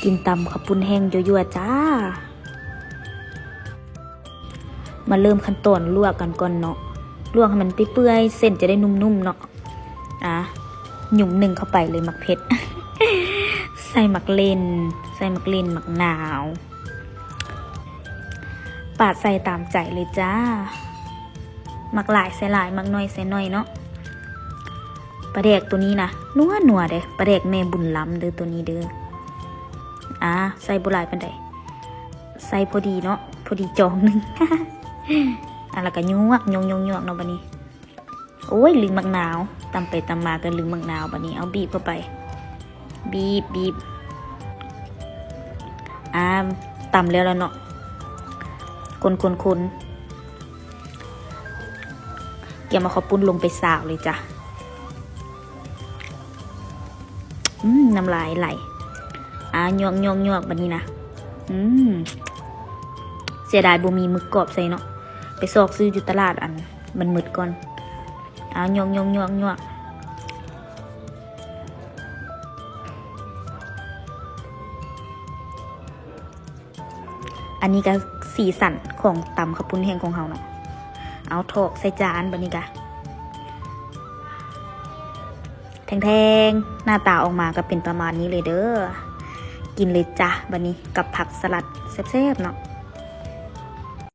กินตำข้าวปุ้นแห้งยั่วๆจ้ามาเริ่มขั้นตอนลวกกันก่อนเนาะลวกให้มันเปื่อยๆเส้นจะได้นุ่มๆเนาะหยุ่มหนึ่งเข้าไปเลยหมักเผ็ด ใส่หมักเลนหมักนาวปาดใส่ตามใจเลยจ้าหมักหลายใส่หลายหมักน้อยใส่น้อยเนาะปลาแดกตัวนี้นะนัวเด้ปลาแดกแม่บุญล้ำเด้อตัวนี้เด้อใส่บุหรี่เป็นไดใส่พอดีเนาะพอดีจองหนึ่ง แล้วก็ยวกเนาะบัดนี้โอ้ยลืมมะนาวตำไปตำมาก็ลืมมะนาวบัดนี้เอาบีบเข้าไปบีบตำแล้วเนาะคนเกี่ยวมาข้าวปุ้นลงไปสาวเลยจ้ะน้ำลายไหลยวกบัดนี้นะเสียดายบ่มีหมึกกรอบใส่เนาะไปซอกซื้ออยู่ตลาดมันมืดก่อนยวกอันนี้ก็สีสันของตำข้าวปุ้นแห้งของเฮาเนาะเอาถอกใส่จานบัดนี้กะแทงหน้าตาออกมาก็เป็นประมาณนี้เลยเด้อกินเลยจ้ะบัดนี้กับผักสลัดแซ่บๆเนาะ